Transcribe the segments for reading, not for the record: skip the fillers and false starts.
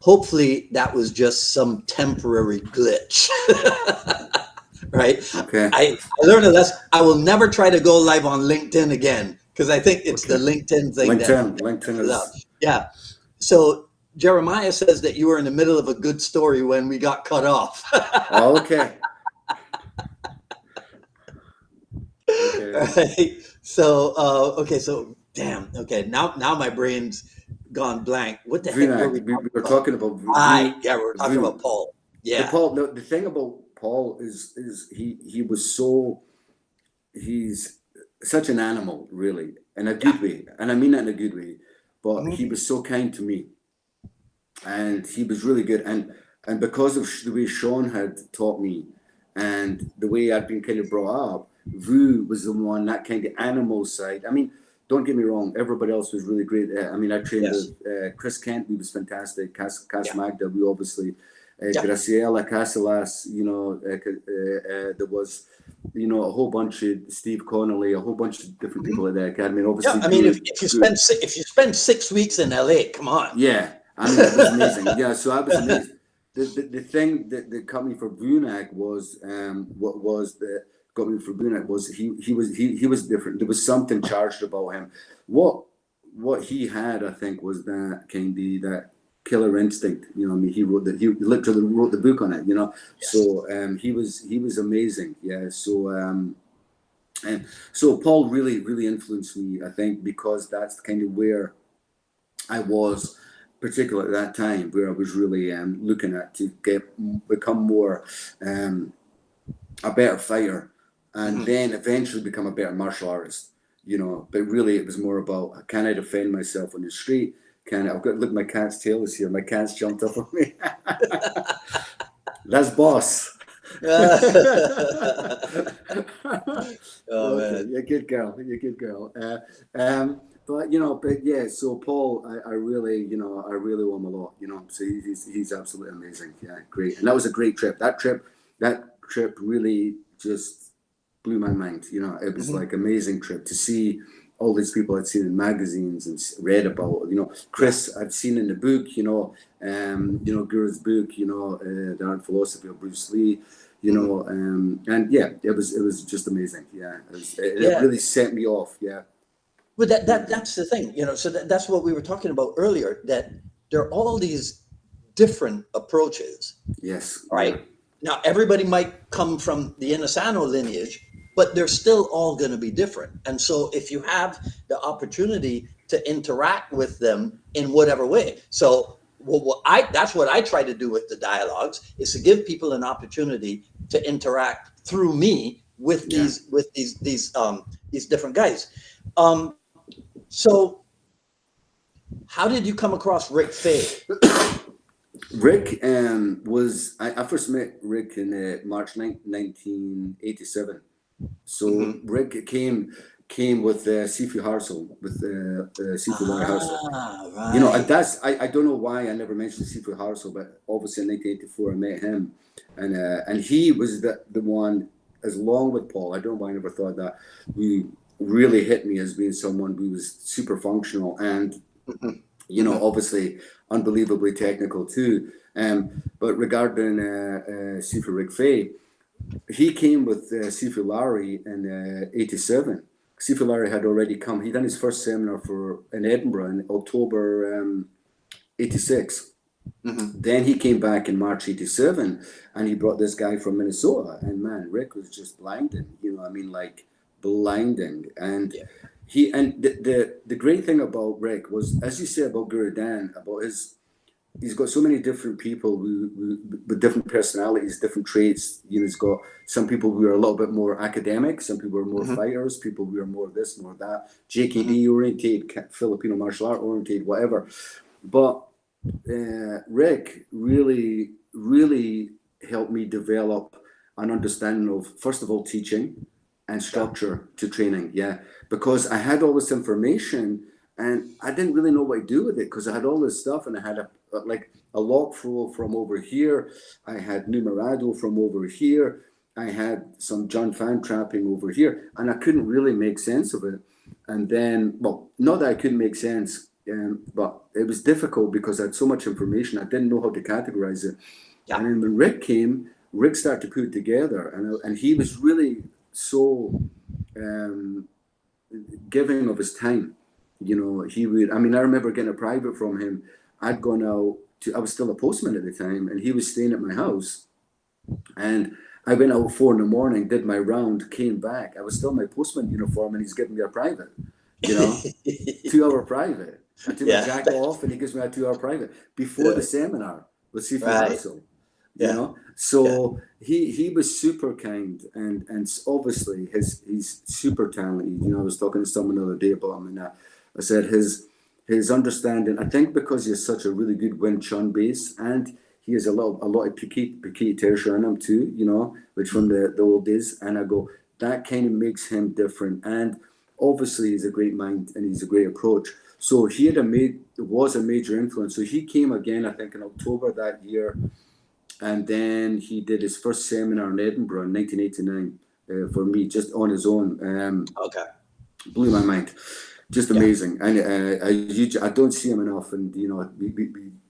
hopefully that was just some temporary glitch. Right? Okay. I learned a lesson. I will never try to go live on LinkedIn again because I think it's the Okay. LinkedIn thing that LinkedIn messes up. is Yeah. So Jeremiah says that you were in the middle of a good story when we got cut off. okay. Okay. Right. So okay. So damn. Okay. Now my brain's gone blank. What the heck were we Vunak. We talking were about? talking about Right. Yeah, we were talking Vu. about Paul. The Yeah. Paul. The thing about Paul is he was so he's such an animal, really, in a Yeah. good way, and I mean that in a good way. But he Mhm. was so kind to me, and he was really good, and because of the way Sean had taught me, and the way I'd been kind of brought up, Vu was the one, that kind of animal side. I mean, don't get me wrong, everybody else was really great. I mean, I trained Yes. with Chris Kent, he was fantastic. Cass Yeah. Magda, we obviously, Yeah. Graciela Casalas, there was, a whole bunch of Steve Connolly, a whole bunch of different Mhm. people at the academy, and Yeah. obviously I mean, Guru, if you spend 6 weeks in LA, come on. yeah, I mean, it was amazing. Yeah, so I was amazed. The thing that got me for Brunak was what was that got me for Brunak was he was different. There was something charged about him. What he had, I think, was that kind of that killer instinct. I mean, he literally wrote the book on it. Yes. So he was amazing. Yeah. So Paul really influenced me, I think, because that's kind of where I was, particularly at that time, where I was really looking at to become more a better fighter, and Mhm. then eventually become a better martial artist. But really, it was more about, can I defend myself on the street? I've got, look, my cat's tail is here. My cat's jumped up on me. That's boss. Oh Okay, man. you're a good girl. You're a good girl. But yeah. So Paul, I really, I really want him a lot. So he's absolutely amazing. Yeah, great. And that was a great trip. That trip really just blew my mind. It was Mhm. like amazing trip to see all these people I'd seen in magazines and read about. Yeah. Chris I'd seen in the book. Guru's book. The Art and Philosophy of Bruce Lee. Mhm. And yeah, it was just amazing. Yeah, it Yeah. really set me off. Yeah, But really did. that's the thing, so that's what we were talking about earlier, that there are all these different approaches, Yes, yeah, right? Now, everybody might come from the Inosanto lineage, but they're still all going to be different. And so if you have the opportunity to interact with them in whatever way. So that's what I try to do with the dialogues, is to give people an opportunity to interact through me with yeah. these different guys. So how did you come across Rick Faye? Rick I first met Rick in March 1987. So Mhm. Rick came with Sifu Harsel, with Sifu Larry Harsel. Ah, And right. I don't know why I never mentioned Sifu Harsel, but obviously in 1984 I met him, and he was the one, as long with Paul. I don't know why I never thought that, who really hit me as being someone who was super functional and Mhm. Mhm. obviously unbelievably technical too. But regarding Sifu Rick Faye, he came with Sifu Larry in '87. Sifu Larry had already come. He done his first seminar in Edinburgh in October '86. Mhm. Then he came back in March '87, and he brought this guy from Minnesota. And man, Rick was just blinding. I mean, like blinding. And Yeah. the great thing about Rick was, as you say about Guru Dan, about he's got so many different people with different personalities, different traits. He's got some people who are a little bit more academic, some people are more Mhm. fighters, people who are more this, more that, Mhm. JKD oriented, Filipino martial art oriented, whatever. But Rick really helped me develop an understanding of, first of all, teaching and Yeah. structure to training. Yeah, because I had all this information and I didn't really know what to do with it, because I had all this stuff and I had like a lock flow from over here. I had numerado from over here. I had some John Fan trapping over here, and I couldn't really make sense of it. And then, well, not that I couldn't make sense. but it was difficult because I had so much information. I didn't know how to categorize it. Yeah. And then when Rick came, Rick started to put it together, and he was really so giving of his time. You know, he would. I mean, I remember getting a private from him. I'd gone out to. I was still a postman at the time, and he was staying at my house. And I went out 4 a.m, did my round, came back. I was still in my postman uniform, and he's giving me a private. You know, 2-hour private. I took my jacket off, and he gives me a 2-hour private before the seminar with Sifu Hassel. You know, so he was super kind, and obviously he's super talented. You know, I was talking to someone the other day about him, and I said his understanding. I think because he has such a really good Wing Chun base, and he has a lot of Piquet Tertia in him too. You know, which from the old days. And I go, that kind of makes him different. And obviously he's a great mind and he's a great approach. So he was a major influence. So he came again, I think, in October that year. And then he did his first seminar in Edinburgh in 1989 for me, just on his own. Blew my mind. Just amazing. And I don't see him enough. And, you know, we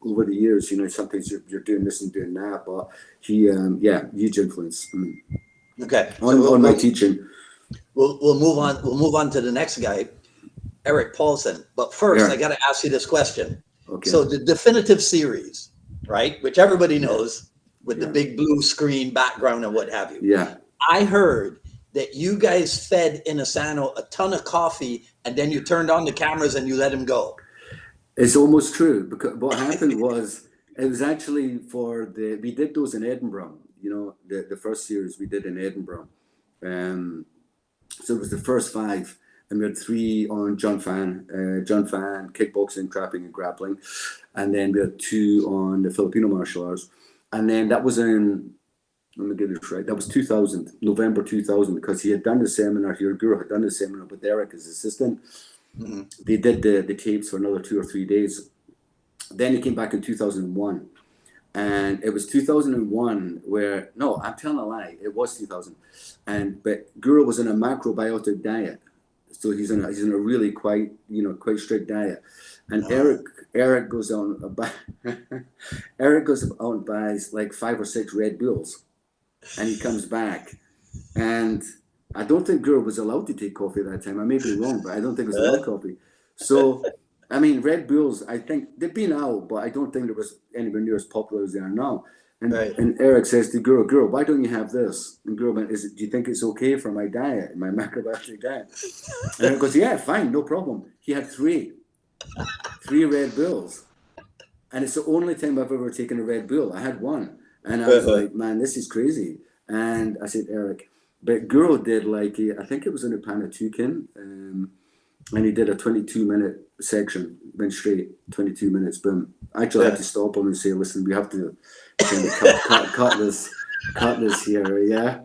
over the years, you know, sometimes you're doing this and doing that. But he, huge influence. I mean, on my teaching. We'll move on. We'll move on to the next guy, Eric Paulson. But first, I got to ask you this question. Okay. So the definitive series, right, which everybody knows, with the big blue screen background and what have you. Yeah. I heard that you guys fed Inasano a ton of coffee, and then you turned on the cameras and you let him go. It's almost true, because what happened was it was actually we did those in Edinburgh. You know, the first series we did in Edinburgh. So it was the first 5, and we had 3 on John Fan, kickboxing, trapping, and grappling, and then we had 2 on the Filipino martial arts, and then that was in, let me get this right, that was 2000, November 2000, because he had done the seminar here. Guru had done the seminar with Eric, his assistant. Mm-hmm. They did the tapes for another 2 or 3 days. Then he came back in 2001. And it was 2001 where, no, I'm telling a lie, it was 2000. But Guru was on a macrobiotic diet. So he's in a really quite strict diet. And Eric goes on Eric goes out and buys like 5 or 6 Red Bulls. And he comes back. And I don't think Guru was allowed to take coffee at that time. I may be wrong, but I don't think it was allowed coffee. So I mean, Red Bulls, I think they've been out, but I don't think there was anywhere near as popular as they are now. And Eric says to Guru, why don't you have this? And Guru went, do you think it's okay for my diet, my macrobiotic diet? And Eric goes, yeah, fine, no problem. He had 3 Red Bulls. And it's the only time I've ever taken a Red Bull. I had 1. And I was like, man, this is crazy. And I said, Eric, but Guru did I think it was in a Panatukin, and he did a 22-minute section, went straight, 22 minutes, boom. I actually had to stop him and say, listen, we have to kind of cut this here, yeah?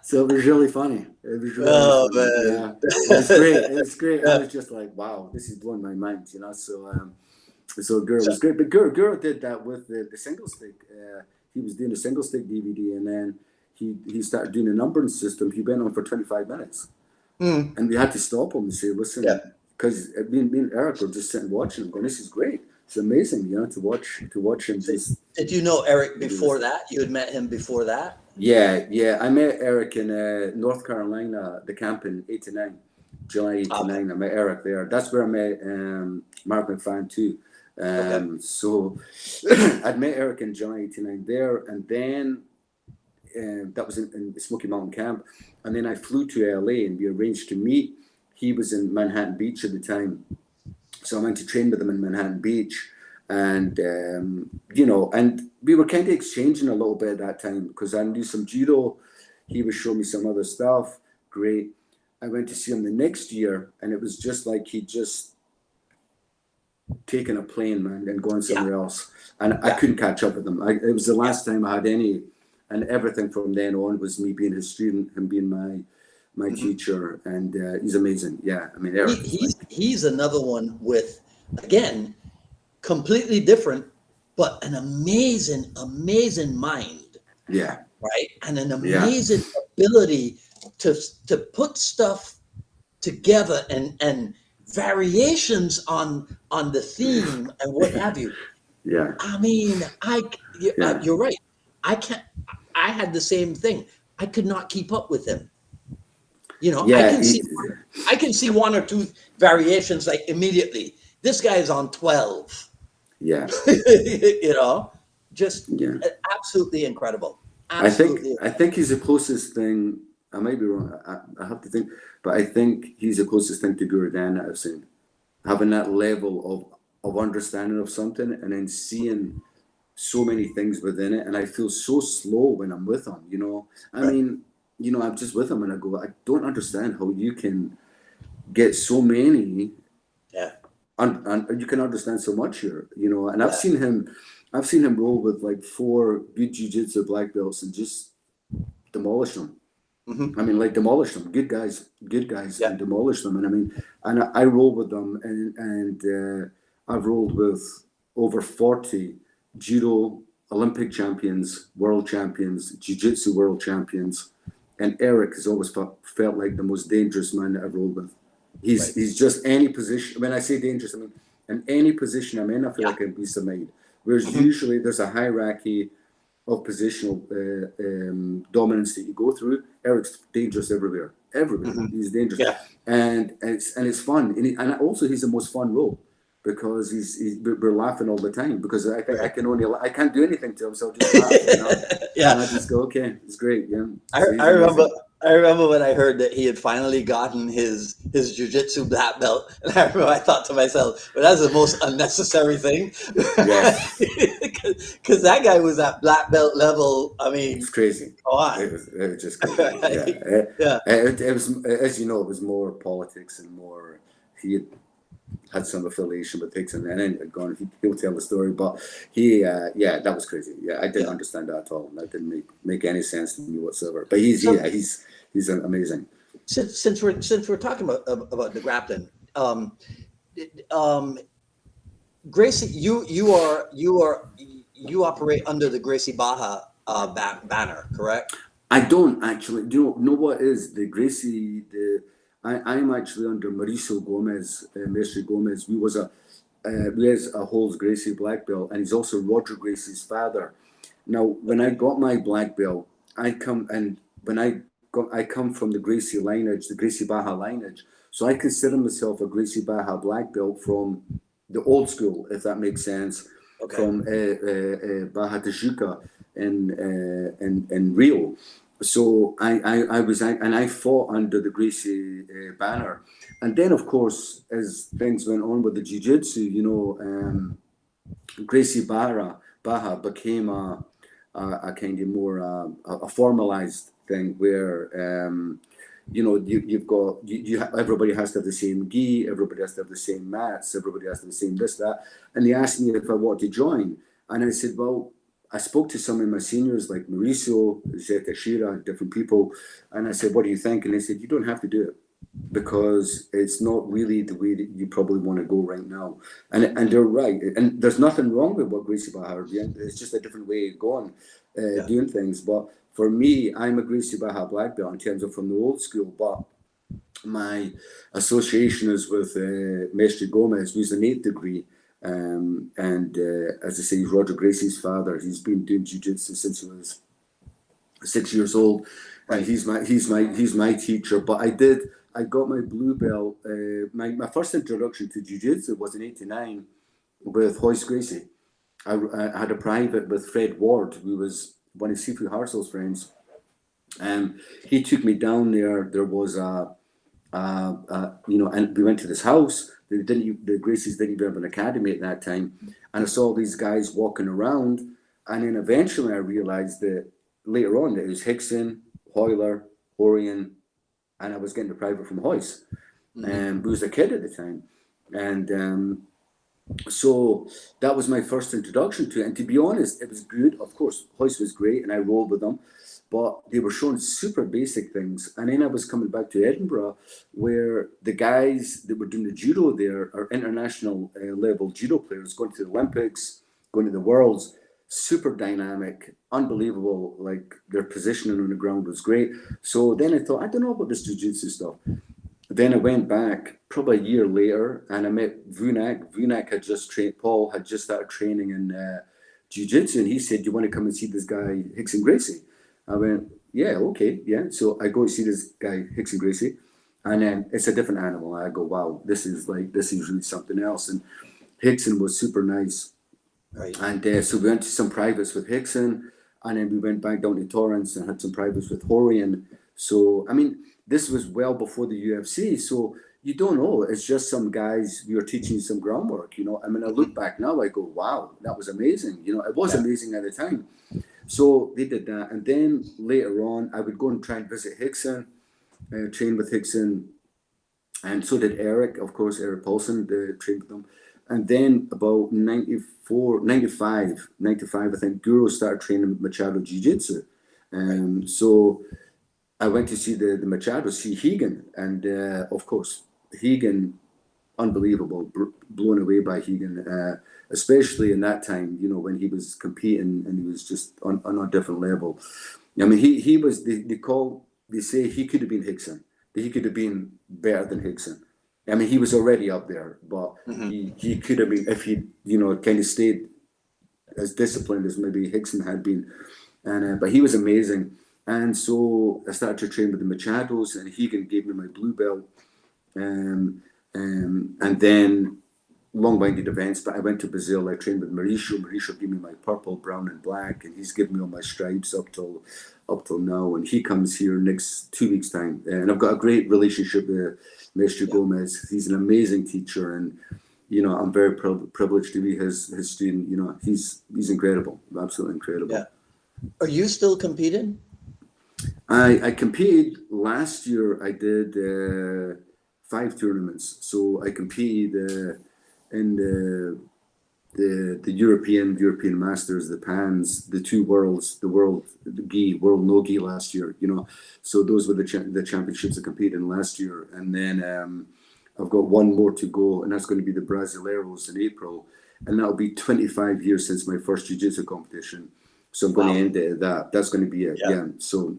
So it was really funny. It was really funny. Man. Yeah. It was great. I was just like, wow, this is blowing my mind, you know? So Guru was great. But Guru did that with the single stick. He was doing a single stick DVD, and then he started doing a numbering system. He went on for 25 minutes. And we had to stop him and say, listen, because me and Eric were just sitting watching him going, this is great. It's amazing, you know, to watch him. Did you know Eric before that? You had met him before that? Yeah. I met Eric in North Carolina, the camp in 89, July 89. I met Eric there. That's where I met Mark McFadden too. So I'd met Eric in July 89 there, and then that was in Smoky Mountain Camp. And then I flew to LA and we arranged to meet. He was in Manhattan Beach at the time. So I went to train with him in Manhattan Beach. And, and we were kind of exchanging a little bit at that time because I knew some judo. He was showing me some other stuff. Great. I went to see him the next year, and it was just like he'd just taken a plane, man, and gone somewhere else. And I couldn't catch up with him. It was the last time I had any. And everything from then on was me being his student, him being my teacher, and he's amazing. Yeah, I mean, Eric. He's another one with, again, completely different, but an amazing mind. Yeah. Right, and an amazing ability to put stuff together and variations on the theme and what have you. Yeah, I mean, yeah, you're right. I can't. I had the same thing. I could not keep up with him. You know, yeah. I can see one or two variations like immediately. This guy is on 12. Yeah, You know, just yeah. absolutely incredible. I think Absolutely I think he's the closest thing. I might be wrong. I have to think, but I think he's the closest thing to Guru Dan that I've seen. Having that level of understanding of something and then seeing so many things within it, and I feel so slow when I'm with him. I right. mean, I'm just with him, and I go, I don't understand how you can get so many, Yeah. and you can understand so much here. And Yeah. I've seen him roll with like 4 good jiu-jitsu black belts and just demolish them. Hmm. I mean, like demolish them, good guys, Yeah. and demolish them. And I mean, and I roll with them, and I've rolled with over 40 judo Olympic champions, world champions, jiu-jitsu world champions, and Eric has always felt like the most dangerous man that I've rolled with. Right. He's just any position. When I say dangerous, I mean in any position I'm in, I feel Yeah. like I can be submitted. Whereas Hmm. usually there's a hierarchy of positional dominance that you go through. Eric's dangerous everywhere. Everywhere Hmm. he's dangerous, Yeah. and it's fun. And also he's the most fun role because we're laughing all the time because I think Right. I can't do anything to him, so I'll just laugh. Yeah. And I just go, okay, it's great. Yeah, I, so I he's remember amazing. I remember when I heard that he had finally gotten his jujitsu black belt, and I remember I thought to myself, "Well, that's the most unnecessary thing," Yes, because that guy was at black belt level. I it's mean, crazy. come on, It was just crazy. Yeah, yeah, it was, as you know, it was more politics and more. He had some affiliation with Dixon, and then gone. He'll tell the story, but yeah, that was crazy. Yeah, I didn't yeah. understand that at all. That didn't make any sense to me whatsoever. But So he's amazing. since we're talking about the grappling, um, Gracie, you operate under the Gracie Baja banner, correct? I don't actually. Do you know what is the Gracie? I'm actually under Mauricio Gomez, Mestre Gomez. We has a holds Gracie black belt, and he's also Roger Gracie's father. Now, when I Okay. got my black belt, I come from the Gracie lineage, the Gracie Baja lineage. So I consider myself a Gracie Baja black belt from the old school, if that makes sense, Okay. from Baja Tijuca in Rio. So I fought under the Gracie banner, and then of course as things went on with the jiu-jitsu, Gracie Baja became a kind of more a formalized thing where you've got everybody has to have the same gi, everybody has to have the same mats, everybody has to have the same this that, and they asked me if I wanted to join, and I said, well, I spoke to some of my seniors like Mauricio, Zeta Shira, different people, and I said, what do you think? And they said, you don't have to do it because it's not really the way that you probably want to go right now. And they're right. And there's nothing wrong with what Gracie Baja are doing. It's just a different way of going, Yeah. doing things. But for me, I'm a Gracie Baja black belt in terms of from the old school. But my association is with Mestre Gomez, who's an 8th degree. And as I say, he's Roger Gracie's father. He's been doing jiu-jitsu since he was 6 years old, and Right. he's my teacher. But I got my blue belt. My first introduction to jiu-jitsu was in '89 with Hoist Gracie. I had a private with Fred Ward, who was one of Sifu Harsel's friends, and he took me down there. There was and we went to this house. The Gracies didn't even have an academy at that time, and I saw these guys walking around, and then eventually I realized that later on that it was Hickson, Hoyler, Orion, and I was getting the private from Hoyce, Hmm. who was a kid at the time, and so that was my first introduction to it. And to be honest, it was good. Of course, Hoist was great, and I rolled with them, but they were showing super basic things. And then I was coming back to Edinburgh, where the guys that were doing the judo there are international level judo players, going to the Olympics, going to the Worlds. Super dynamic, unbelievable. Like their positioning on the ground was great. So then I thought, I don't know about this jiu-jitsu stuff. then I went back probably a year later, and I met Vunak. Vunak had just trained. Paul had just started training in jiu-jitsu, and he said, "Do you want to come and see this guy Rickson Gracie?" I went, "Yeah, okay, yeah." So I go and see this guy Rickson Gracie, and then it's a different animal. I go, "Wow, this is really something else." And Rickson was super nice. Right. And so we went to some privates with Rickson, and then we went back down to Torrance and had some privates with Horian. So, I mean, this was well before the UFC. So you don't know. It's just some guys, we were teaching some groundwork, you know. I mean, I look back now, I go, wow, that was amazing. You know, it was amazing at the time. So they did that. And then later on, I would go and try and visit Rickson, train with Rickson. And so did Eric, of course, Eric Paulson, trained with them. And then about 95, I think, Guru started training Machado Jiu-Jitsu. So I went to see the Machado, see Hegan. And of course, Hegan, unbelievable, blown away by Hegan, especially in that time, you know, when he was competing and he was just on a different level. I mean, he was, they say he could have been Rickson. He could have been better than Rickson. I mean, he was already up there, but he could have been, if he, you know, kind of stayed as disciplined as maybe Rickson had been. And but he was amazing. And so I started to train with the Machados, and Hegan gave me my blue belt. And then long-winded events, but I went to Brazil. I trained with Mauricio. Mauricio gave me my purple, brown, and black, and he's given me all my stripes up till now. And he comes here next 2 weeks' time, and I've got a great relationship with Mr. Gomez. He's an amazing teacher, and you know, I'm very privileged to be his student. You know, he's incredible, absolutely incredible. Yeah. Are you still competing? I competed last year. I did 5 tournaments. So I competed in the European Masters, the Pans, the 2 worlds, the world no gi last year. You know, so those were the championships I competed in last year, and then I've got 1 more to go, and that's going to be the Brasileiros in April, and that'll be 25 years since my first jiu-jitsu competition. So I'm going to end it at that. That's going to be it. Yeah. So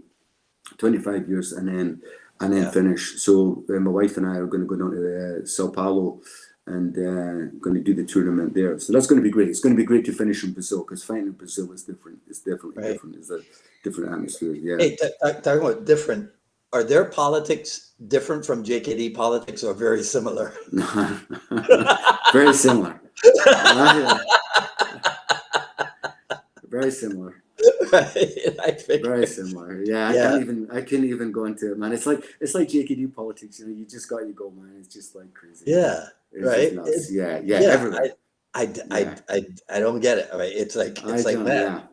25 years, and then finish. So my wife and I are going to go down to Sao Paulo and going to do the tournament there. So that's going to be great. It's going to be great to finish in Brazil, because fighting in Brazil is different. It's definitely different. It's a different atmosphere. Yeah. Hey, talking about different, are their politics different from JKD politics, or very similar? Very similar. Very similar. Right, very similar. Yeah, I can't even go into it, man. It's like JKD politics. You know, you just got to go, man. It's just like crazy. Yeah, it's right. Nuts. Yeah. Everything. I don't get it. Right? It's like man.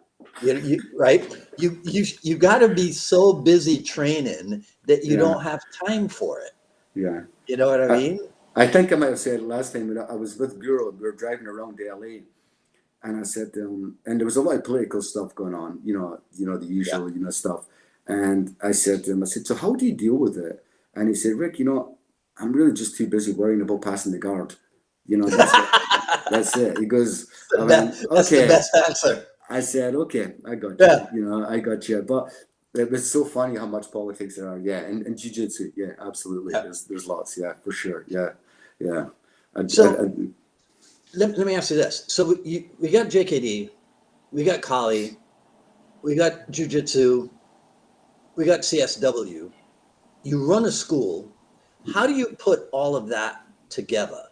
You right. You got to be so busy training that you don't have time for it. Yeah. You know what I mean? I think I might have said last time I was with Guru. We were driving around LA. And I said, and there was a lot of political stuff going on, you know, the usual, stuff. And I said to him, so how do you deal with it? And he said, Rick, you know, I'm really just too busy worrying about passing the guard. You know, that's it. That's it. He goes, that's the best answer. I said, okay, I got you. You know, I got you. But it was so funny how much politics there are. Yeah. And jiu-jitsu. Yeah, absolutely. Yeah. There's lots. Yeah, for sure. Yeah. Yeah. Let me ask you this. So we got JKD, we got Cali, we got Jiu-Jitsu, we got CSW. You run a school. How do you put all of that together?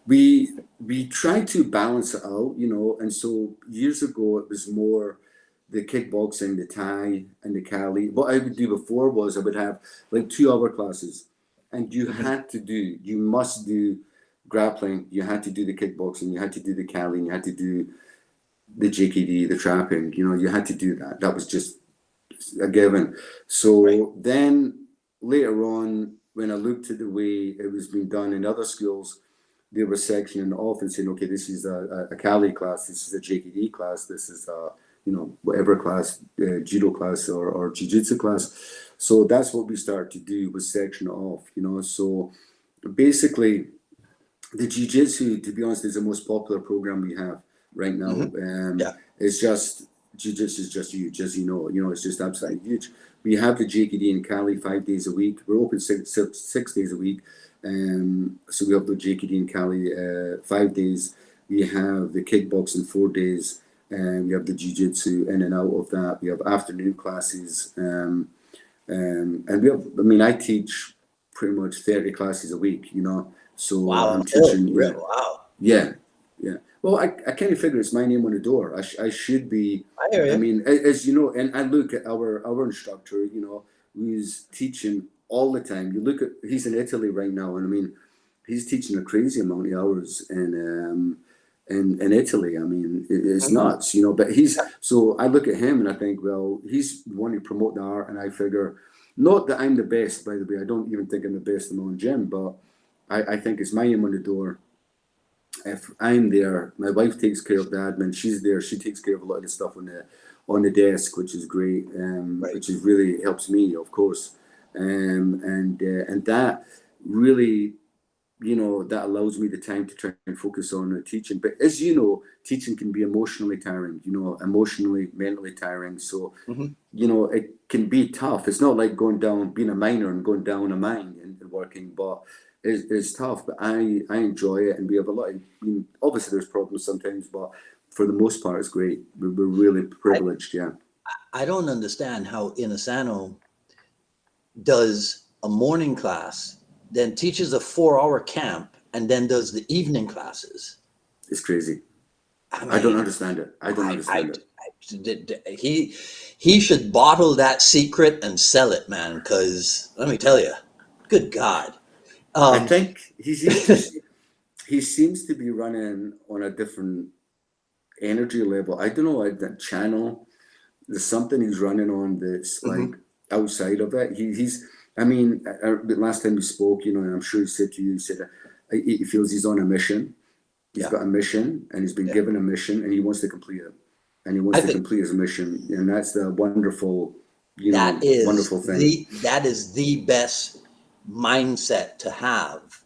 We try to balance it out, you know. And so years ago, it was more the kickboxing, the Thai, and the Cali. What I would do before was I would have like 2-hour classes, and you must do grappling, you had to do the kickboxing, you had to do the Cali, and you had to do the JKD, the trapping, you know, you had to do that. That was just a given. So then later on, when I looked at the way it was being done in other schools, they were sectioning off and saying, okay, this is a Cali class, this is a JKD class, this is a, you know, whatever class, judo class or jiu-jitsu class. So that's what we started to do, was section off, you know. So basically, the jiu-jitsu, to be honest, is the most popular program we have right now. It's just Jiu-jitsu is just huge, as you know, it's just absolutely huge. We have the JKD in Cali 5 days a week. We're open six days a week. So we have the JKD in Cali 5 days. We have the kickboxing 4 days. And we have the jiu-jitsu in and out of that. We have afternoon classes. And we have, I mean, I teach pretty much 30 classes a week, So Wow. I'm teaching. Wow. Yeah. Well, I kind of figure it's my name on the door. I should be. I hear you. I mean, as you know, and I look at our instructor, who's teaching all the time. You look at, he's in Italy right now, and I mean, he's teaching a crazy amount of hours in Italy. I mean, it's nuts, But so I look at him and I think, well, he's wanting to promote the art, and I figure, not that I'm the best, by the way. I don't even think I'm the best in my own gym, but I think it's my name on the door. If I'm there, my wife takes care of the admin. She's there. She takes care of a lot of the stuff on the desk, which is great. Which is really helps me, of course. And that really, that allows me the time to try and focus on teaching. But as you know, teaching can be emotionally tiring. Emotionally, mentally tiring. So it can be tough. It's not like being a miner and going down a mine and working, but it's tough, but I enjoy it, and we have a lot of, obviously there's problems sometimes, but for the most part it's great. We're really privileged. I don't understand how Inasano does a morning class, then teaches a 4-hour camp, and then does the evening classes. It's crazy. I don't understand it. I don't understand it. He should bottle that secret and sell it, man, because let me tell you, good God. I think he seems to be running on a different energy level. I don't know, that channel, there's something he's running on that's like outside of it. The last time we spoke, and I'm sure he said to you, he said he feels he's on a mission. He's got a mission, and he's been given a mission, and he wants to complete it. And he wants to complete his mission. And that's the wonderful, wonderful thing. That is the best mindset to have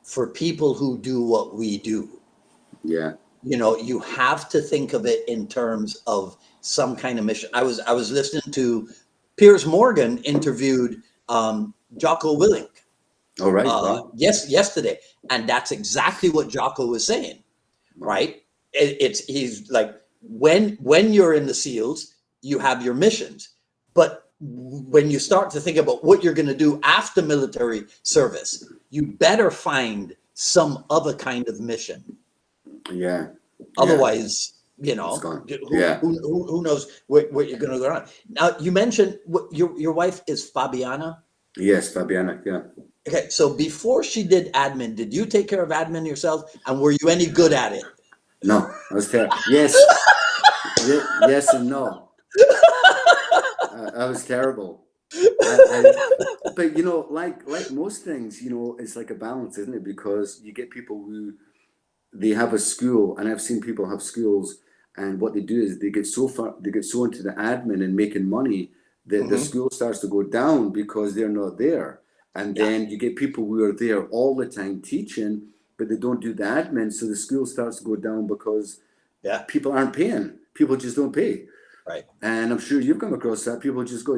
for people who do what we do. Yeah. You have to think of it in terms of some kind of mission. I was listening to Piers Morgan interviewed Jocko Willink. All right. Wow. Yesterday, and that's exactly what Jocko was saying. Wow. Right? He's like, when you're in the SEALs, you have your missions, but when you start to think about what you're going to do after military service, you better find some other kind of mission. Yeah. Otherwise, who knows what you're going to go on. Now, you mentioned your wife is Fabiana? Yes, Fabiana, yeah. Okay, so before she did admin, did you take care of admin yourself? And were you any good at it? No, I was terrible. Yes. Yes and no. I was terrible. But like most things, it's like a balance, isn't it? Because you get people who they have a school, and I've seen people have schools, and what they do is they get so into the admin and making money that the school starts to go down because they're not there. And then you get people who are there all the time teaching, but they don't do the admin, so the school starts to go down because people aren't paying. People just don't pay. Right. And I'm sure you've come across that. People just go,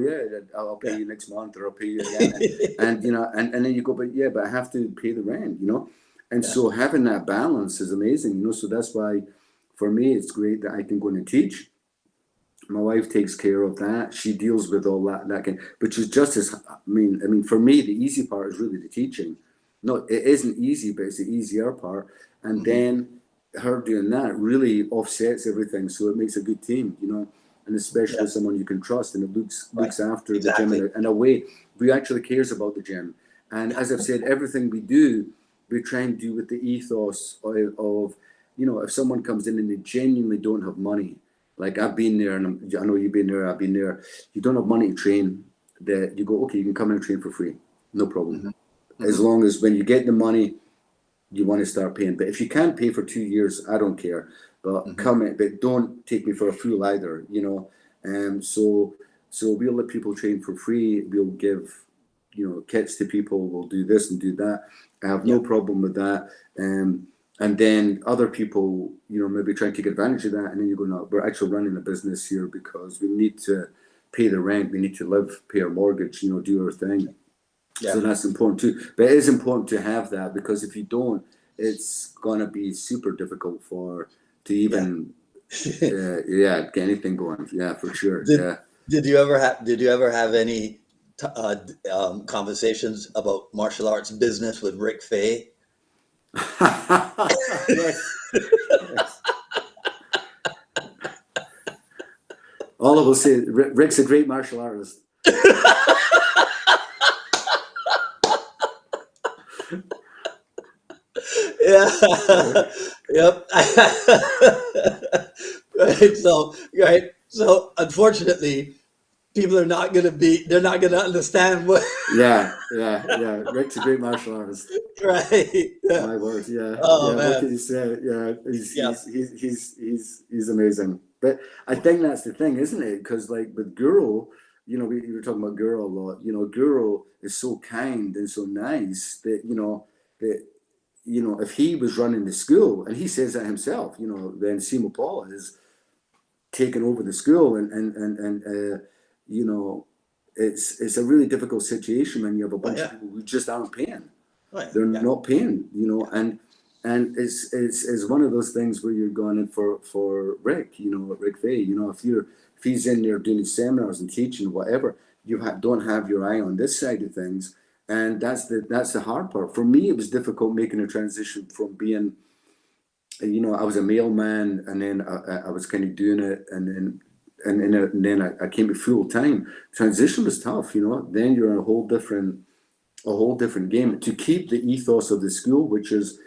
I'll pay you next month, or I'll pay you again. and and then you go, but I have to pay the rent, And so having that balance is amazing, So that's why, for me, it's great that I can go in and teach. My wife takes care of that. She deals with all that kind, which is just as, I mean, for me, the easy part is really the teaching. No, it isn't easy, but it's the easier part. And then her doing that really offsets everything. So it makes a good team, and especially someone you can trust, and it looks after the gym in a way who actually cares about the gym. And as I've said, everything we do, we try and do with the ethos of if someone comes in and they genuinely don't have money, like I've been there, and I know you've been there, I've been there. You don't have money to train, that you go, okay, you can come in and train for free, no problem. As long as when you get the money, you want to start paying. But if you can't pay for 2 years, I don't care. But come in, but don't take me for a fool either, So we'll let people train for free. We'll give, kits to people. We'll do this and do that. I have no problem with that. And then other people, maybe try and take advantage of that. And then you go, no, we're actually running a business here because we need to pay the rent. We need to live, pay our mortgage, do our thing. Yeah. So that's important too. But it is important to have that, because if you don't, it's going to be super difficult to even, get anything going. Yeah, for sure. Did you ever have any conversations about martial arts business with Rick Faye? Yes. Yes. All of us say Rick's a great martial artist. Yeah. Yep. Right. So unfortunately, people are not going to they're not going to understand what. Yeah. Rick's a great martial artist. Right. Yeah. My word. Yeah. Oh, yeah. man. What can you say? Yeah. He's amazing. But I think that's the thing, isn't it? Because like with Guru, we were talking about Guru a lot. Guru is so kind and so nice that if he was running the school, and he says that himself, then Simo Paul is taken over the school, and it's a really difficult situation when you have a bunch of people who just aren't paying. Right. They're not paying, and it's one of those things where you're going in for Rick, Rick Faye, if he's in there doing seminars and teaching whatever, you don't have your eye on this side of things. And that's the hard part. For me, it was difficult making a transition from being, I was a mailman, and then I was kind of doing it, and then I came to full time. Transition was tough, Then you're in a whole different game. To keep the ethos of the school, which is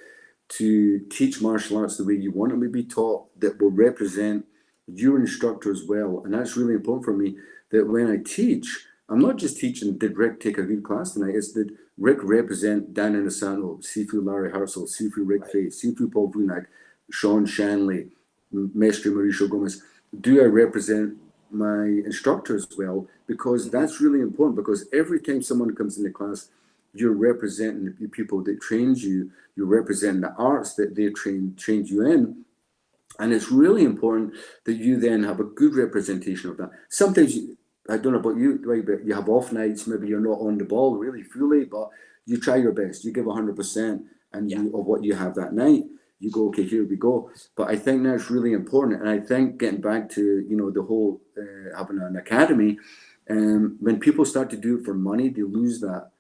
to teach martial arts the way you want them to be taught, that will represent your instructor as well. And that's really important for me, that when I teach, I'm not just teaching, did Rick take a good class tonight? It's did Rick represent Dan Inosanto, Sifu Larry Hartzell, Sifu Rick Faye, Sifu Paul Vunak, Sean Shanley, Mestre Mauricio Gomez? Do I represent my instructor as well? Because that's really important, because every time someone comes into class, you're representing the people that trained you, you're representing the arts that they trained you in. And it's really important that you then have a good representation of that. Sometimes I don't know about you, right, but you have off nights, maybe you're not on the ball really fully, but you try your best, you give 100% of what you have that night. You go, okay, here we go. But I think that's really important. And I think getting back to, the whole having an academy, when people start to do it for money, they lose that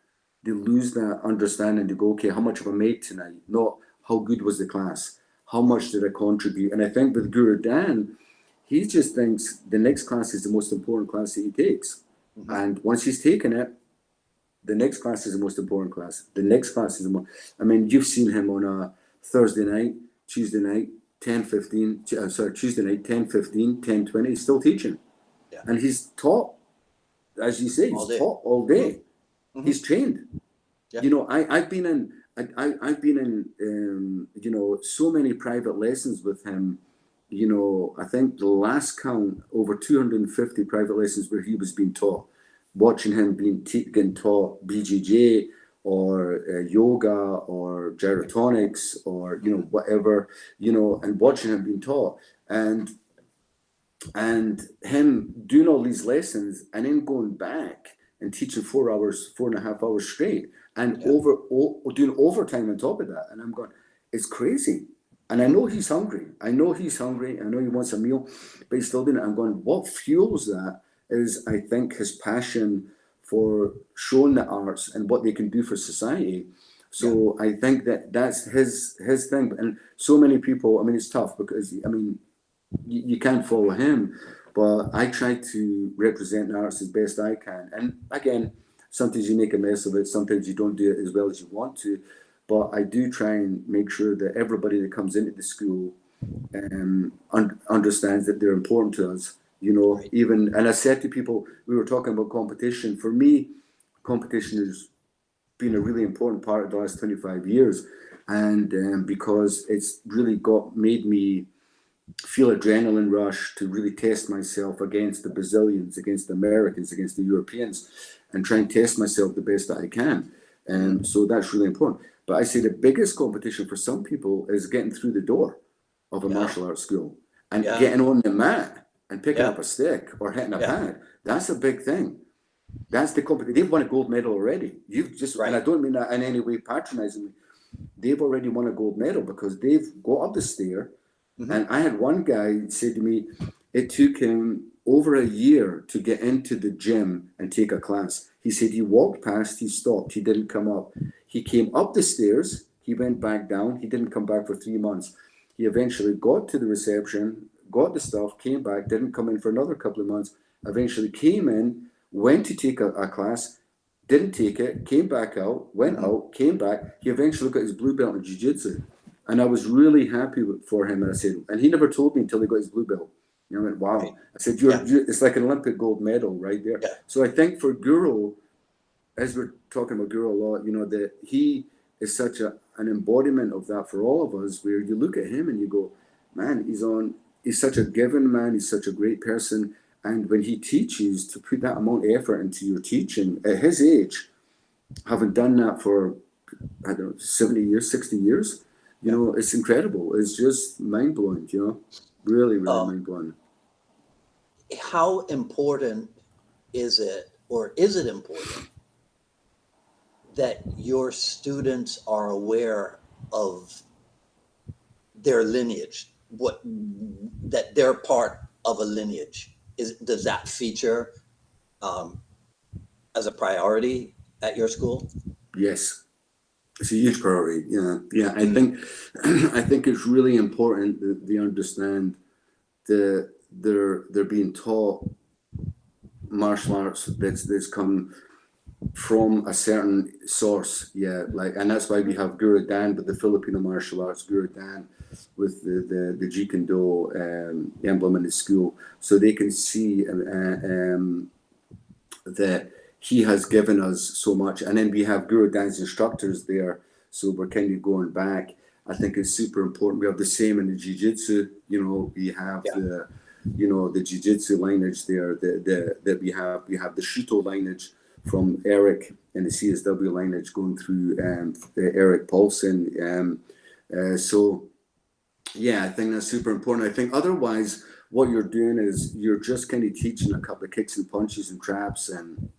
understanding to go, okay, how much have I made tonight? Not how good was the class? How much did I contribute? And I think with Guru Dan, he just thinks the next class is the most important class that he takes. Mm-hmm. And once he's taken it, the next class is the most important class. The next class is you've seen him on a Thursday night, Tuesday night, 10:15, Tuesday night, 10:15, 10:20, he's still teaching. Yeah. And he's taught, as you say, he's taught all day. Mm-hmm. He's trained. Yeah. I've been in so many private lessons with him. I think the last count, over 250 private lessons where he was being taught, watching him getting taught BJJ or yoga or gyrotonics or, whatever, and watching him being taught and him doing all these lessons and then going back and teaching 4.5 hours straight and doing overtime on top of that. And I'm going, it's crazy. And I know he's hungry. I know he wants a meal, but he's still doing it. I'm going, what fuels that is, I think, his passion for showing the arts and what they can do for society. So I think that's his thing. And so many people, it's tough because, you can't follow him, but I try to represent the arts as best I can. And again, sometimes you make a mess of it. Sometimes you don't do it as well as you want to. But I do try and make sure that everybody that comes into the school understands that they're important to us. Right. Even, and I said to people, we were talking about competition. For me, competition has been a really important part of the last 25 years. And because it's really made me feel adrenaline rush to really test myself against the Brazilians, against the Americans, against the Europeans, and try and test myself the best that I can. And so that's really important. But I say the biggest competition for some people is getting through the door of a martial arts school and getting on the mat and picking up a stick or hitting a pad. That's a big thing. That's the competition. They've won a gold medal already. You've just, and I don't mean that in any way patronizingly. They've already won a gold medal because they've got up the stair. And I had one guy say to me, it took him over a year to get into the gym and take a class. He said he walked past, he stopped, he didn't come up. He came up the stairs, he went back down, he didn't come back for 3 months. He eventually got to the reception, got the stuff, came back, didn't come in for another couple of months, eventually came in, went to take a class, didn't take it, came back out, went out, came back. He eventually got his blue belt in jiu-jitsu. And I was really happy for him. And I said, and he never told me until he got his blue belt. I went, wow. Right. I said, it's like an Olympic gold medal right there. Yeah. So I think for Guru, as we're talking about Guru a lot, that he is such an embodiment of that for all of us, where you look at him and you go, man, he's such a given man. He's such a great person. And when he teaches, to put that amount of effort into your teaching at his age, having done that for, 70 years, 60 years, it's incredible. It's just mind-blowing, really, really mind-blowing. How important is it, or is it important that your students are aware of their lineage, that they're part of a lineage? Does that feature as a priority at your school? Yes. It's a huge priority. Yeah. I think it's really important that they understand that they're being taught martial arts that's come from a certain source. And that's why we have Guru Dan with the Filipino martial arts, Guru Dan with the Jeet Kune emblem in the school, so they can see that he has given us so much. And then we have Guru Dan's instructors there, so we're kind of going back. I think it's super important. We have the same in the jiu-jitsu. We have the jiu-jitsu lineage there. That we have the Shuto lineage from Eric and the CSW lineage going through Eric Paulson. I think that's super important. I think otherwise, what you're doing is you're just kind of teaching a couple of kicks and punches and traps and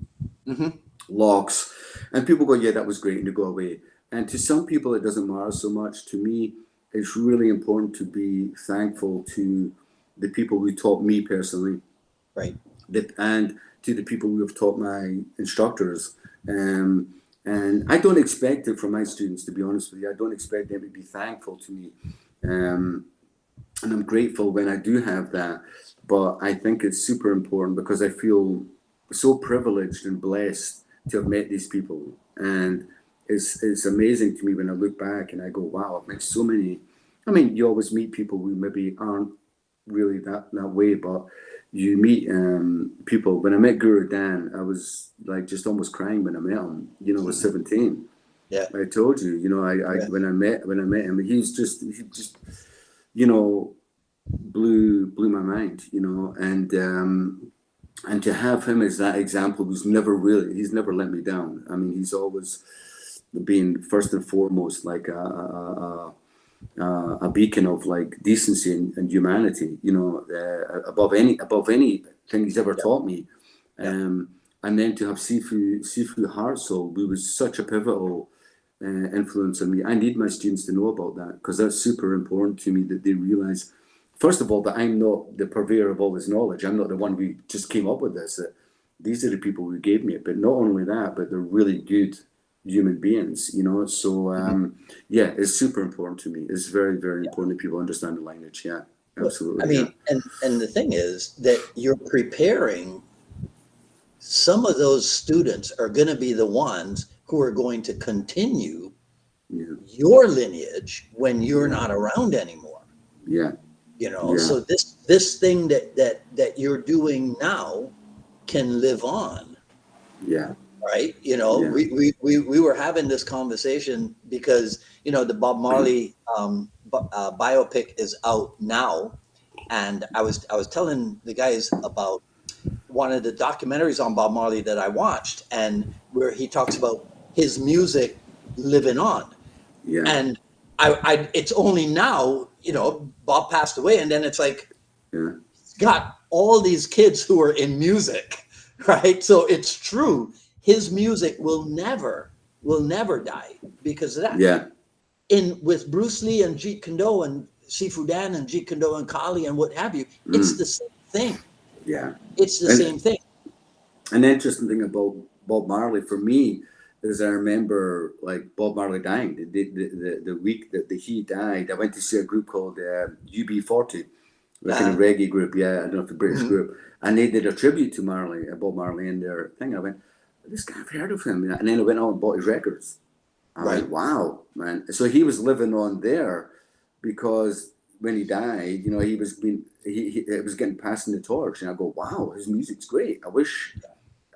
locks, and people go, yeah, that was great, and you go away. And to some people, it doesn't matter so much. To me, it's really important to be thankful to the people who taught me personally, right? And to the people who have taught my instructors. And I don't expect it from my students, to be honest with you. I don't expect them to be thankful to me. And I'm grateful when I do have that. But I think it's super important because I feel so privileged and blessed to have met these people. And it's amazing to me when I look back and I go, wow, I've met so many. I mean, you always meet people who maybe aren't really that way, but you meet people. When I met Guru Dan, I was like just almost crying when I met him. I was 17. Yeah, I told you. When I met him, he just blew my mind. And to have him as that example, he's never let me down. I mean, he's always been first and foremost like a beacon of like decency and humanity, above anything he's ever taught me. And then to have Sifu Heartsoul, who was such a pivotal influence on me. I need my students to know about that because that's super important to me, that they realize, first of all, that I'm not the purveyor of all this knowledge. I'm not the one who just came up with this. That these are the people who gave me it. But not only that, but they're really good human beings, So it's super important to me. It's very, very important that people understand the lineage. Yeah, absolutely. I mean, and the thing is that you're preparing. Some of those students are going to be the ones who are going to continue your lineage when you're not around anymore. Yeah. So this thing that you're doing now can live on. Yeah. Right. We were having this conversation because, the Bob Marley biopic is out now. And I was telling the guys about one of the documentaries on Bob Marley that I watched, and where he talks about his music living on. Yeah. And I it's only now, you know, Bob passed away, and then it's like, Yeah. he's got all these kids who are in music, right? So it's true. His music will never die because of that. Yeah. In with Bruce Lee and Jeet Kune and Sifu Dan and Jeet Kune and Kali and what have you, it's the same thing. Yeah. It's the And same thing. an interesting thing about Bob Marley for me is I remember like Bob Marley dying the week that he died. I went to see a group called UB40, like in a reggae group. Yeah, I don't know if the British group, and they did a tribute to Marley, Bob Marley, in their thing. I went, this guy, I've heard of him, and then I went out and bought his records. I Right. went, wow, man. So he was living on there because when he died, you know, he was being it was getting passing the torch, and I go, wow, his music's great. I wish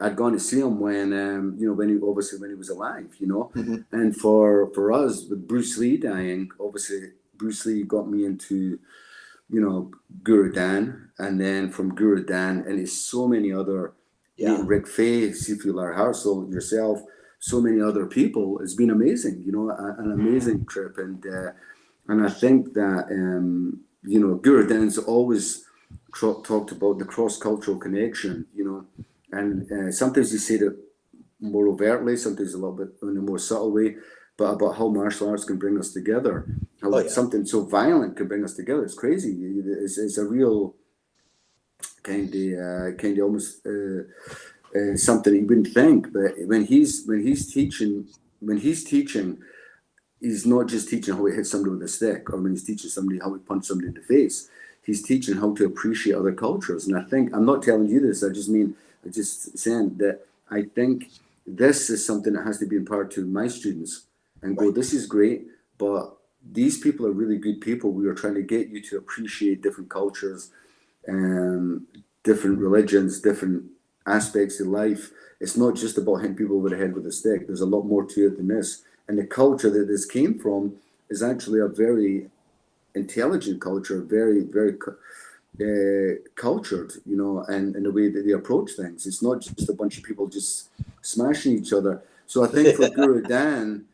I'd gone to see him when you know, when he was alive, you know. And for us with Bruce Lee dying, obviously Bruce Lee got me into, you know, Guru Dan, and then from Guru Dan into so many other, meeting Rick Faye, Sifu Harsel, yourself, so many other people. It's been amazing, you know, an amazing trip. And I think that you know, Guru Dan's always talked about the cross-cultural connection, you know, and sometimes he said it more overtly, sometimes a little bit in a more subtle way, but about how martial arts can bring us together, how something so violent can bring us together. It's crazy. It's a real kind of almost something you wouldn't think. But when he's teaching, he's not just teaching how he hits somebody with a stick, or when he's teaching somebody how he punch somebody in the face. He's teaching how to appreciate other cultures. And I think, I'm not telling you this, I'm just saying that I think this is something that has to be imparted to my students and go, this is great, but these people are really good people. We are trying to get you to appreciate different cultures, different religions, different aspects of life. It's not just about hitting people over the head with a stick. There's a lot more to it than this. And the culture that this came from is actually a very intelligent culture, very, very cultured, you know, and in the way that they approach things. It's not just a bunch of people just smashing each other. So I think for Guru Dan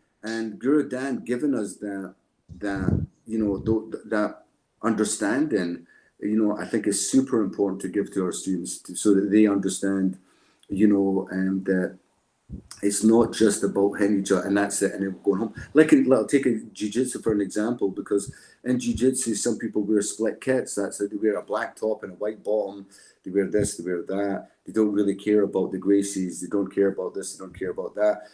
giving us that you know, that understanding, you know, I think is super important to give to our students so that they understand, you know, and that it's not just about hitting each other and that's it and then going home. I'll take a jiu-jitsu for an example, because in jiu-jitsu some people wear split kits. That's it. They wear a black top and a white bottom. They wear this, they wear that. They don't really care about the Gracies. They don't care about this, they don't care about that.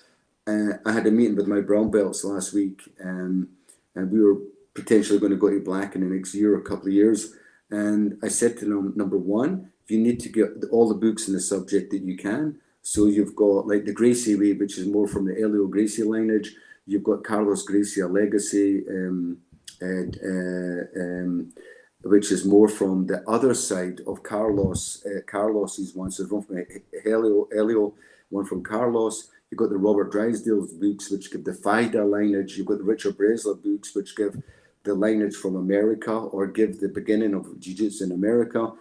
I had a meeting with my brown belts last week, and we were potentially going to go to black in the next year or a couple of years. And I said to them, number one, you need to get all the books in the subject that you can. So you've got like the Gracie way, which is more from the Elio Gracie lineage. You've got Carlos Gracie, a legacy, which is more from the other side of Carlos. Carlos's one, so one from Elio, one from Carlos. You've got the Robert Drysdale's books, which give the FIDA lineage. You've got the Richard Breslin books, which give the lineage from America, or give the beginning of Jiu-Jitsu in America.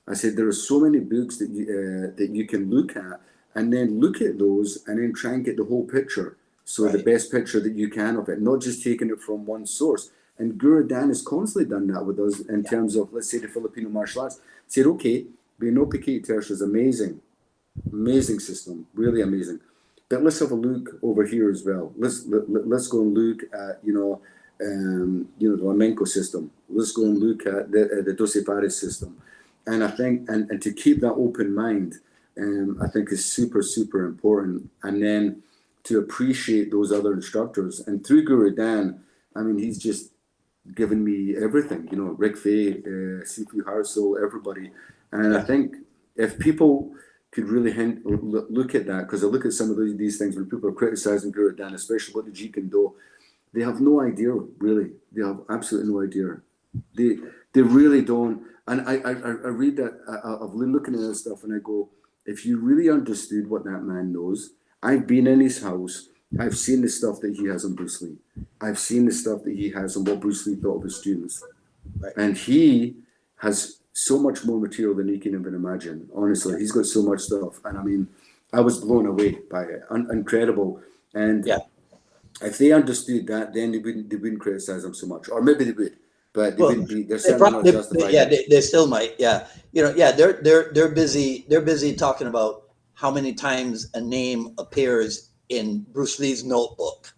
I said there are so many books that you can look at, and then look at those, and then try and get the whole picture. So the best picture that you can of it, not just taking it from one source. And Guru Dan has constantly done that with us in terms of, let's say, the Filipino martial arts. Said, okay, Bino Pikiti Tertia is amazing system, really amazing. But let's have a look over here as well. Let's go and look at the Lamenco system. Let's go and look at the Doce Fares system. And I think, and to keep that open mind, I think is super, super important. And then to appreciate those other instructors. And through Guru Dan, I mean, he's just given me everything, you know, Rick Faye, Sifu Harsel, everybody. And I think if people could really look at that, because I look at some of these things when people are criticizing Guru Dan, especially about the Jeet Kune, they have no idea, really. They have absolutely no idea. They really don't. And I read that, I've been looking at this stuff, and I go, if you really understood what that man knows, I've been in his house, I've seen the stuff that he has on Bruce Lee. I've seen the stuff that he has on what Bruce Lee thought of his students. Right. And he has so much more material than he can even imagine. Honestly, he's got so much stuff. And I mean, I was blown away by it. Incredible. And If they understood that, then they wouldn't criticize them so much, or maybe they would, but they Well, wouldn't be. They're they certainly not probably, justified. yeah, they still might, yeah. Yeah, they're busy. They're busy talking about how many times a name appears in Bruce Lee's notebook,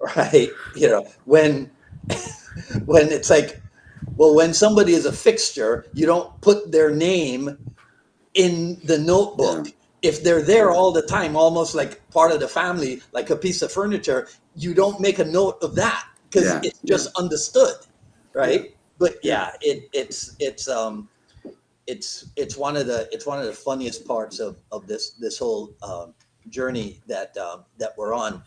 right? When when it's like, well, when somebody is a fixture, you don't put their name in the Yeah, notebook. If they're there all the time, almost like part of the family, like a piece of furniture, you don't make a note of that because yeah, it's yeah, just understood, yeah, right? But yeah. yeah, it's one of the funniest parts of this whole journey that we're on.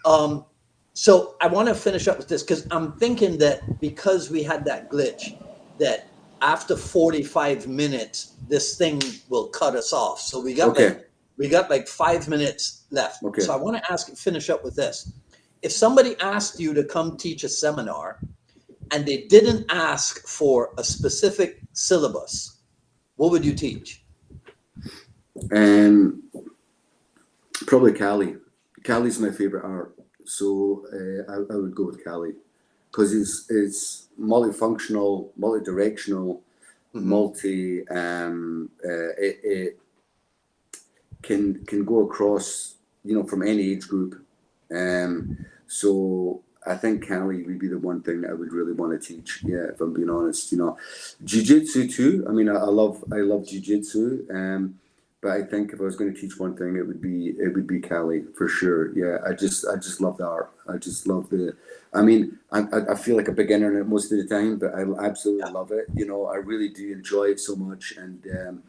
Um, so I want to finish up with this because I'm thinking that because we had that glitch, that after 45 minutes, this thing will cut us off. So Okay, we got like 5 minutes left. okay. So I want to finish up with this. If somebody asked you to come teach a seminar and they didn't ask for a specific syllabus, what would you teach? Um, Probably Cali. Cali's my favorite art, so I would go with Cali because it's multifunctional, multi-directional, Hmm. multi. It can go across, from any age group. So I think Cali would be the one thing that I would really want to teach. Yeah, if I'm being honest, Jiu-jitsu too. I mean, I love Jiu-jitsu. But I think if I was going to teach one thing, it would be Cali for sure. Yeah, I just love the art. I just love the. I mean, I feel like a beginner in it most of the time, but I absolutely Yeah. love it. I really do enjoy it so much, and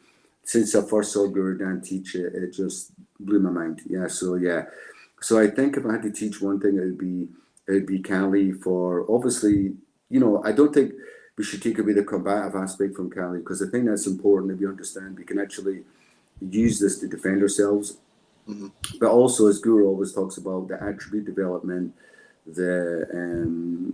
since I first saw Guru Dan teach it, it just blew my mind. Yeah, so yeah, so I think if I had to teach one thing, it would be Cali for obviously. I don't think we should take away the combative aspect from Cali because I think that's important. If we understand, we can actually use this to defend ourselves, Hmm. but also as Guru always talks about the attribute development, the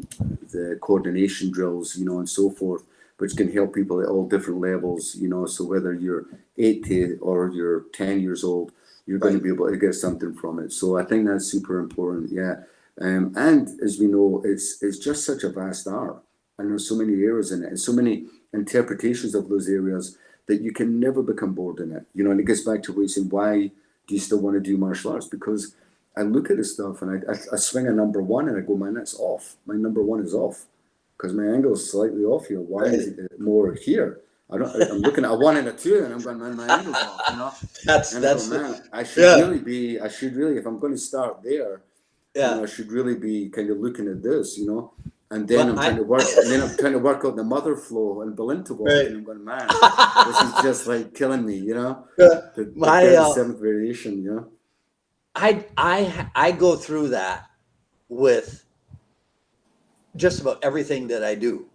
coordination drills, and so forth, which can help people at all different levels. So whether you're 80 or you're 10 years old, you're going to Right. be able to get something from it. So I think that's super important. Yeah, and as we know, it's just such a vast art, and there's so many areas in it, and so many interpretations of those areas that you can never become bored in it. And it gets back to what you're saying, why do you still want to do martial arts? Because I look at this stuff and I swing a number one and I go, man, that's off. My number one is off because my angle is slightly off here. Why is Right. it more here? I'm looking at a one and a two and I'm going, man, my angle's off. And I go, That's man, yeah, I should really, if I'm going to start there, yeah. I should really be kind of looking at this. And then Well, I'm trying I to work, and then I'm trying to work out the mother flow and Belinta walk, right. and I'm going, man, this is just like killing me. Yeah. The My 37th variation. I go through that with just about everything that I do.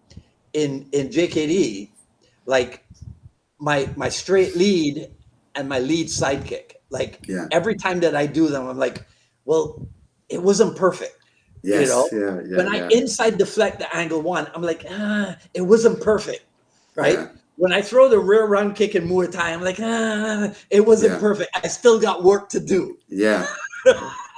In JKD, like my straight lead and my lead sidekick. Like Yeah. every time that I do them, I'm like, well, it wasn't perfect. You Yes. know, Yeah. Yeah. when I Yeah. inside deflect the angle one, I'm like, it wasn't perfect, right? Yeah. When I throw the rear run kick in Muay Thai, I'm like, it wasn't Yeah. perfect. I still got work to do. Yeah.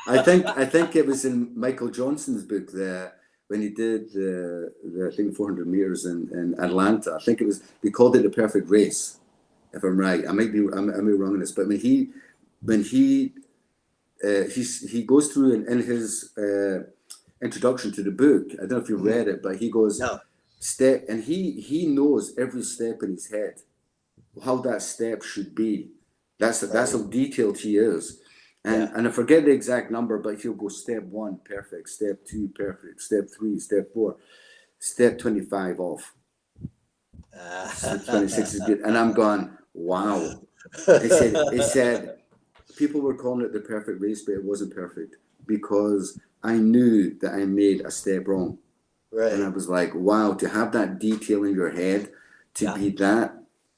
I think it was in Michael Johnson's book there when he did the I think 400 meters in Atlanta. I think they called it the perfect race, if I'm right. I may be wrong on this, but when he goes through in his introduction to the book. I don't know if you Mhm. read it, but he goes No, step, and he knows every step in his head, how that step should be. That's right? how detailed he is. And Yeah. and I forget the exact number, but he'll go step one, perfect, step two, perfect, step three, step four, step 25 off. So 26 is good. And I'm going, wow. He said people were calling it the perfect race, but it wasn't perfect because I knew that I made a step wrong. And I Right. was like, wow, to have that detail in your head, to Yeah. be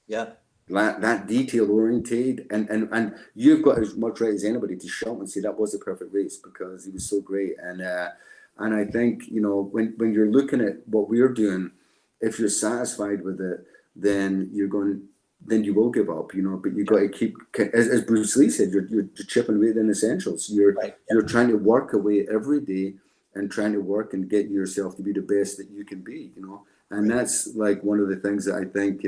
Yeah. that detail oriented, and you've got as much right as anybody to shout and say that was a perfect race because he was so great. And I think when you're looking at what we're doing, if you're satisfied with it, then then you will give up. But you got to keep, as Bruce Lee said, you're chipping away at the essentials. You're Right. you're trying to work away every day and trying to work and get yourself to be the best that you can be, you know. And that's like one of the things that I think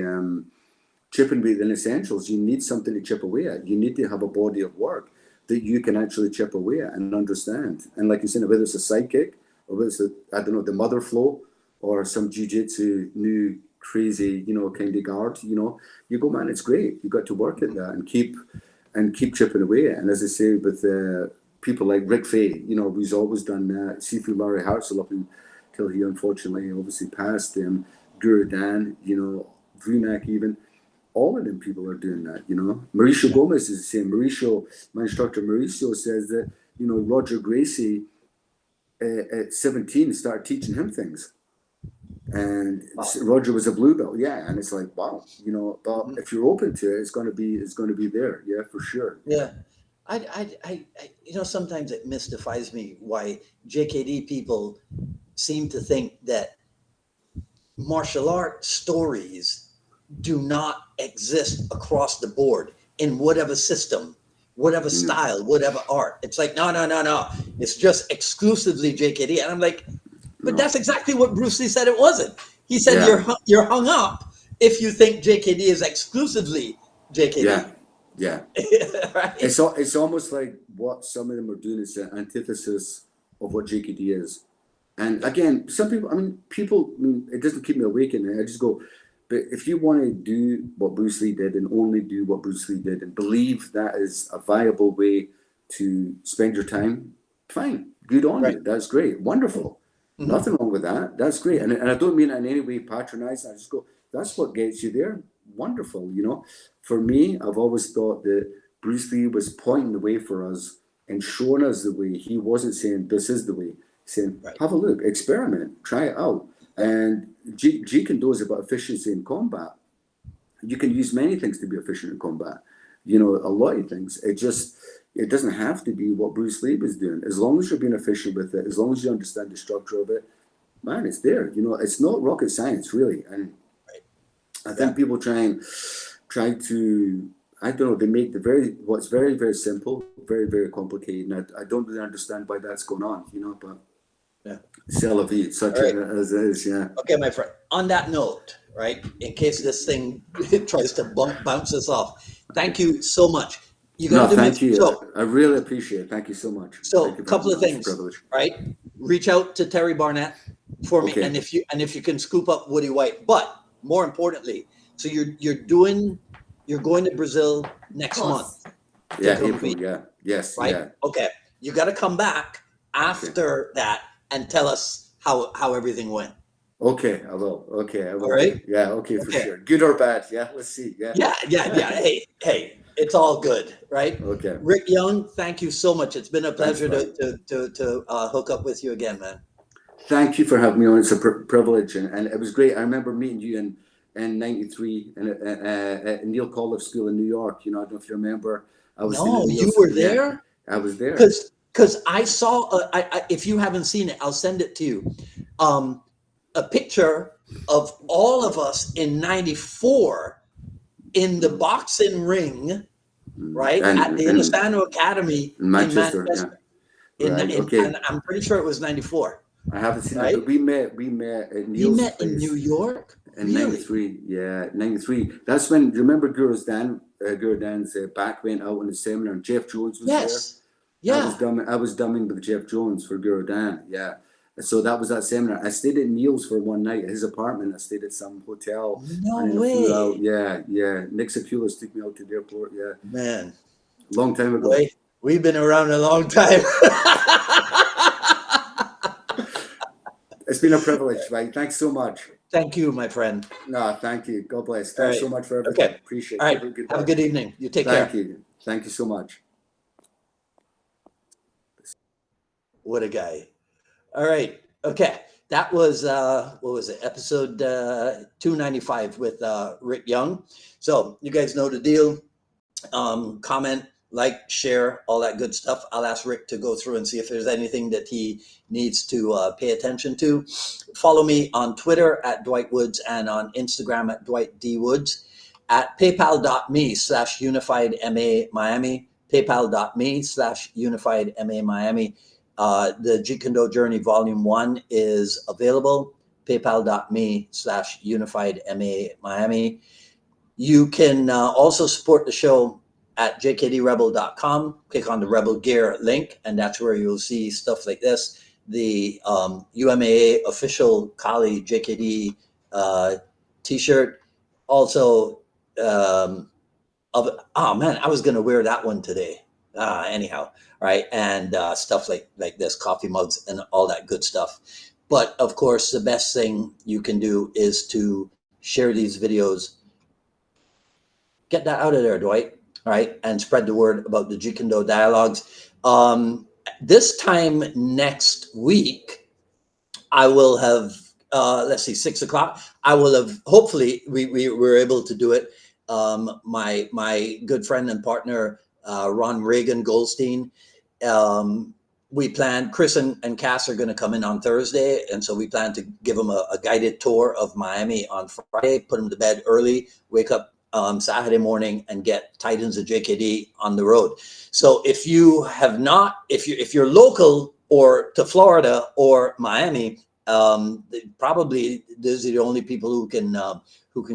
chipping away the essentials, you need something to chip away at. You need to have a body of work that you can actually chip away at and understand. And like you said, whether it's a sidekick or whether it's I don't know, the mother flow or some jiu-jitsu new crazy, you know, kind of guard, you know, you go, man, it's great. You got to work at that and keep chipping away. And as I say, with people like Rick Faye, you know, who's always done that, Sifu Larry Hartzell up until he unfortunately obviously passed him, Guru Dan, you know, Vunak even. All of them people are doing that, you know. Mauricio Gomez is the same. My instructor Mauricio says that, you know, Roger Gracie at 17 started teaching him things. And Roger was a blue belt, yeah. And it's like, wow, you know, but if you're open to it, it's gonna be there, yeah, for sure. Yeah. I you know, sometimes it mystifies me why JKD people seem to think that martial art stories do not exist across the board in whatever system, whatever style, whatever art. It's like, no. It's just exclusively JKD. And I'm like, but that's exactly what Bruce Lee said it wasn't. He said you're hung up if you think JKD is exclusively JKD. Yeah. Right? It's almost like what some of them are doing is the antithesis of what JKD is. And again, some people, it doesn't keep me awake at night. I just go, but if you want to do what Bruce Lee did and only do what Bruce Lee did and believe that is a viable way to spend your time, fine, good on you. That's great, wonderful. Mm-hmm. Nothing wrong with that. That's great. And I don't mean it in any way patronizing. I just go, that's what gets you there. Wonderful, you know. For me, I've always thought that Bruce Lee was pointing the way for us and showing us the way. He wasn't saying this is the way. He's saying, have a look, experiment, try it out. And Jeet Kune is about efficiency in combat. You can use many things to be efficient in combat. You know, a lot of things. It doesn't have to be what Bruce Lee was doing. As long as you're being efficient with it, as long as you understand the structure of it, man, it's there. You know, it's not rocket science, really. And I think people try to, I don't know, they make what's very, very simple, very, very complicated. And I don't really understand why that's going on, you know, but c'est la vie, such as it is, yeah. Okay, my friend, on that note, right, in case this thing tries to bounce us off, thank you so much. Thank you. So, I really appreciate it. Thank you so much. So a couple of things, right? Reach out to Terry Barnett for me, and if you can scoop up Woody White. But more importantly, so you're going to Brazil next month. Yeah, April, yeah. Yes. Right? Yeah. Okay. You gotta come back after that and tell us how everything went. Okay, I will. Okay, I will. All right. Yeah, okay, for sure. Good or bad. Yeah, let's see. Yeah. Hey, it's all good, right? Okay. Rick Young, thank you so much. It's been a pleasure to hook up with you again, man. Thank you for having me on. It's a privilege, and it was great. I remember meeting you in '93 at Neil Collins School in New York. You know, I don't know if you remember. You were there? Yeah, I was there. Because I saw, if you haven't seen it, I'll send it to you. A picture of all of us in '94 in the boxing ring, right, at the Instructor Academy in Manchester. And I'm pretty sure it was '94. I haven't seen it, but we met at Neil's place in New York in '93. Yeah, '93. That's when, remember Guru Dan's back went out on the seminar, and Jeff Jones was there. Yeah, I was dumming with Jeff Jones for Guru Dan. Yeah, so that was that seminar. I stayed at Neil's for one night at his apartment. I stayed at some hotel. No way. Yeah. Nick Sapulis took me out to the airport. Yeah, man, long time ago. We've been around a long time. It's been a privilege, right? Thanks so much. Thank you, my friend. No, thank you. God bless. Thanks so much for everything. Okay. Appreciate it. All right. Have a good evening. You take care. Thank you. Thank you so much. What a guy. All right. Okay. That was, what was it? Episode 295 with Rick Young. So you guys know the deal. Comment, like, share, all that good stuff. I'll ask Rick to go through and see if there's anything that he needs to pay attention to. Follow me on Twitter at Dwight Woods and on Instagram at Dwight D. Woods, at paypal.me/UnifiedMA Miami, paypal.me/UnifiedMA Miami. The Jeet Kune Journey Volume 1 is available. PayPal.me/UnifiedMA Miami. You can also support the show at jkdrebel.com. Click on the Rebel Gear link, and that's where you'll see stuff like this. The UMAA official Cali JKD t-shirt. Also, oh man, I was going to wear that one today. Anyhow, right? And stuff like this, coffee mugs and all that good stuff. But of course, the best thing you can do is to share these videos. Get that out of there, Dwight. All right, and spread the word about the Jeet Kune Do dialogues. This time next week, I will have, let's see, 6 o'clock. I will have, hopefully, we were able to do it. My good friend and partner, Ron Reagan Goldstein, we planned, Chris and Cass are going to come in on Thursday. And so we plan to give them a guided tour of Miami on Friday, put them to bed early, wake up Saturday morning and get Titans of JKD on the road. So if you have not, if you're local or to Florida or Miami, probably those are the only people who can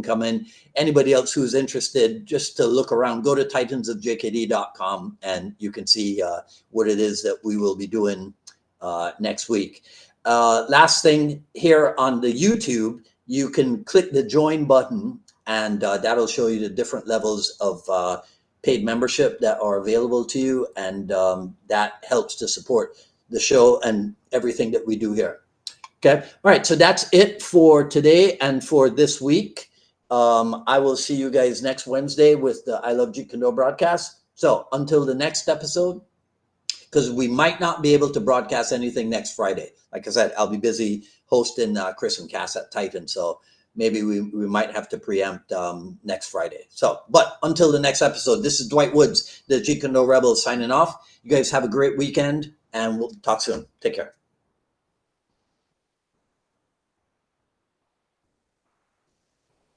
come in. Anybody else who's interested, just to look around, go to titansofjkd.com and you can see what it is that we will be doing next week. Last thing, here on the YouTube, you can click the join button, and that'll show you the different levels of paid membership that are available to you, and that helps to support the show and everything that we do here. Okay, all right, so that's it for today and for this week. I will see you guys next Wednesday with the I Love Jeet Kune Do broadcast. So until the next episode, because we might not be able to broadcast anything next Friday. Like I said, I'll be busy hosting Chris and Cass at Titan, so maybe we might have to preempt next Friday. So, but until the next episode, this is Dwight Woods, the Jeet Kune Do Rebel, signing off. You guys have a great weekend, and we'll talk soon. Take care.